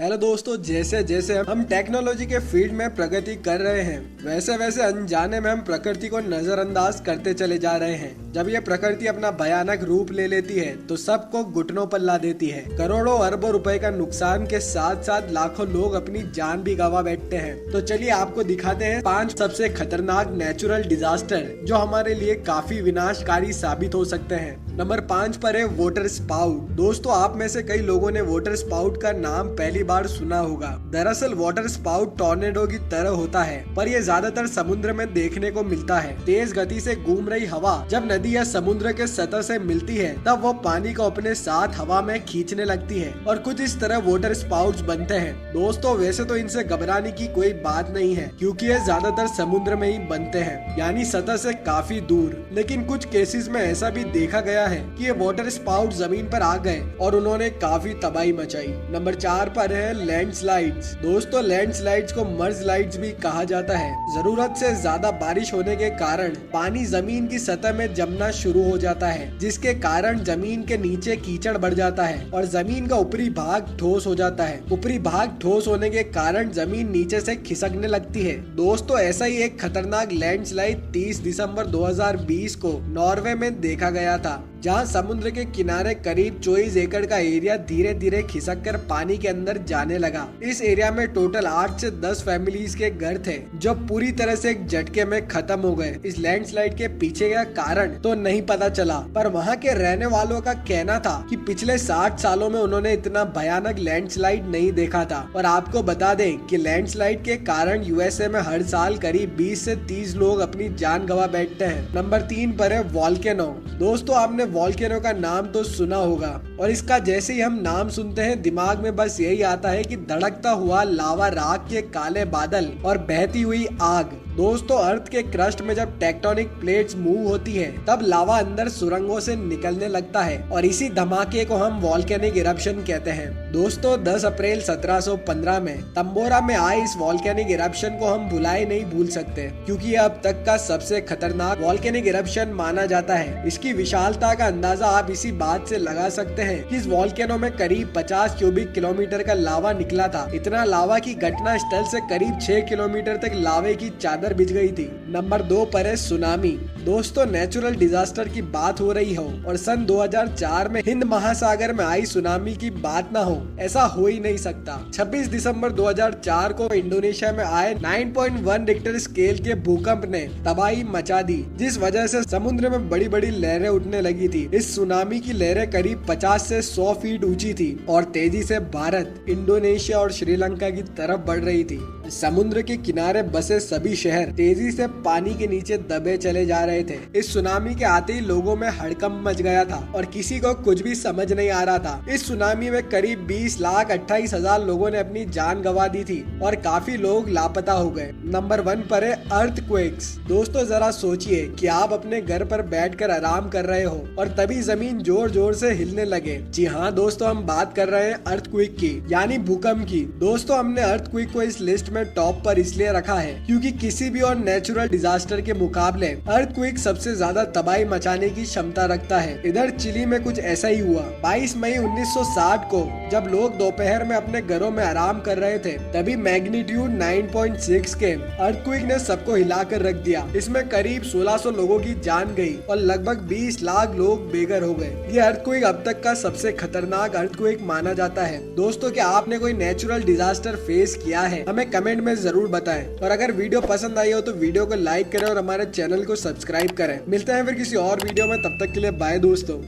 Hello दोस्तों, जैसे जैसे हम टेक्नोलॉजी के फील्ड में प्रगति कर रहे हैं वैसे वैसे अनजाने में हम प्रकृति को नजरअंदाज करते चले जा रहे हैं। जब ये प्रकृति अपना भयानक रूप ले लेती है तो सबको घुटनों पर ला देती है। करोड़ों अरबों रुपए का नुकसान के साथ साथ लाखों लोग अपनी जान भी गंवा बैठते हैं। तो चलिए आपको दिखाते हैं 5 सबसे खतरनाक नेचुरल डिजास्टर जो हमारे लिए काफी विनाशकारी साबित हो सकते हैं। नंबर 5 पर है वाटर स्पाउट। दोस्तों, आप में से कई लोगों ने वाटर स्पाउट का नाम पहली बार सुना होगा। दरअसल वाटर स्पाउट टॉर्नेडो की तरह होता है, पर यह ज्यादातर समुद्र में देखने को मिलता है। तेज गति से घूम रही हवा जब नदी या समुद्र के सतह से मिलती है तब वो पानी को अपने साथ हवा में खींचने लगती है और कुछ इस तरह वाटर स्पाउट्स बनते हैं। दोस्तों, वैसे तो इनसे घबराने की कोई बात नहीं है क्योंकि ये ज्यादातर समुद्र में ही बनते हैं, यानी सतह से काफी दूर। लेकिन कुछ केसेस में ऐसा भी देखा गया है कि ये वाटर स्पाउट जमीन पर आ गए और उन्होंने काफी तबाही मचाई। नंबर 4 पर है लैंडस्लाइड्स। दोस्तों, लैंडस्लाइड्स को मर्जलाइड्स भी कहा जाता है। जरूरत से ज्यादा बारिश होने के कारण पानी जमीन की सतह में जमना शुरू हो जाता है, जिसके कारण जमीन के नीचे कीचड़ बढ़ जाता है और जमीन का ऊपरी भाग ठोस हो जाता है। ऊपरी भाग ठोस होने के कारण जमीन नीचे से खिसकने लगती है। दोस्तों, ऐसा ही एक खतरनाक लैंडस्लाइड 30 दिसंबर 2020 को नॉर्वे में देखा गया था, जहां समुद्र के किनारे करीब 24 एकड़ का एरिया धीरे धीरे खिसक कर पानी के अंदर जाने लगा। इस एरिया में टोटल 8 से 10 फैमिलीज के घर थे जो पूरी तरह से एक झटके में खत्म हो गए। इस लैंडस्लाइड के पीछे का कारण तो नहीं पता चला, पर वहां के रहने वालों का कहना था कि पिछले 60 सालों में उन्होंने इतना भयानक लैंडस्लाइड नहीं देखा था। और आपको बता दें कि लैंडस्लाइड के कारण यूएसए में हर साल करीब 20 से 30 लोग अपनी जान गंवा बैठते हैं। नंबर 3 पर है वोल्केनो। दोस्तों, आपने वोल्केनो का नाम तो सुना होगा और इसका जैसे ही हम नाम सुनते हैं दिमाग में बस यही आता है कि धड़कता हुआ लावा, राख के काले बादल और बहती हुई आग। दोस्तों, अर्थ के क्रस्ट में जब टेक्टोनिक प्लेट्स मूव होती है तब लावा अंदर सुरंगों से निकलने लगता है और इसी धमाके को हम वोल्केनिक इरप्शन कहते हैं। दोस्तों, 10 अप्रैल 1715 में तंबोरा में आए इस वोल्केनिक इरप्शन को हम भुलाए नहीं भूल सकते, क्योंकि अब तक का सबसे खतरनाक वोल्केनिक इरप्शन माना जाता है। इसकी विशालता का अंदाजा आप इसी बात से लगा सकते हैं कि इस वोल्केनो में करीब 50 क्यूबिक किलोमीटर का लावा निकला था। इतना लावा की घटना स्थल से करीब 6 किलोमीटर तक लावे की चादर बिछ गई थी। नंबर 2 पर है सुनामी। दोस्तों, नेचुरल डिजास्टर की बात हो रही हो और सन 2004 में हिंद महासागर में आई सुनामी की बात ना हो, ऐसा हो ही नहीं सकता। 26 दिसंबर 2004 को इंडोनेशिया में आए 9.1 रिक्टर स्केल के भूकंप ने तबाही मचा दी, जिस वजह से समुद्र में बड़ी बड़ी लहरें उठने लगी थी। इस सुनामी की लहरें करीब 50 से 100 फीट ऊंची थी और तेजी से भारत, इंडोनेशिया और श्रीलंका की तरफ बढ़ रही थी। समुद्र के किनारे बसे सभी शहर तेजी से पानी के नीचे दबे चले जा रहे थे। इस सुनामी के आते ही लोगों में हड़कंप मच गया था और किसी को कुछ भी समझ नहीं आ रहा था। इस सुनामी में करीब 20,28,000 लोगों ने अपनी जान गंवा दी थी और काफी लोग लापता हो गए। नंबर 1 पर है अर्थक्वेक्स। दोस्तों, जरा सोचिए कि आप अपने घर पर बैठकर आराम कर रहे हो और तभी जमीन जोर जोर से हिलने लगे। जी हाँ दोस्तों, हम बात कर रहे हैं अर्थक्वेक की, यानी भूकंप की। दोस्तों, हमने अर्थक्वेक को इस लिस्ट में टॉप पर इसलिए रखा है क्योंकि किसी भी और नेचुरल डिजास्टर के मुकाबले अर्थक्वेक सबसे ज्यादा तबाही मचाने की क्षमता रखता है। इधर चिली में कुछ ऐसा ही हुआ। 22 मई 1960 को जब लोग दोपहर में अपने घरों में आराम कर रहे थे तभी मैग्नीट्यूड 9.6 के अर्थक्वेक ने सबको हिलाकर रख दिया। इसमें करीब 1600 लोगों की जान गई और लगभग 20 लाख लोग बेघर हो गए। ये अर्थक्वेक अब तक का सबसे खतरनाक अर्थक्वेक माना जाता है। दोस्तों, क्या आपने कोई नेचुरल डिजास्टर फेस किया है? हमें कमेंट में जरूर बताएं और अगर वीडियो पसंद आई हो तो वीडियो को लाइक करें और हमारे चैनल को सब्सक्राइब करें। मिलते हैं फिर किसी और वीडियो में, तब तक के लिए बाय दोस्तों।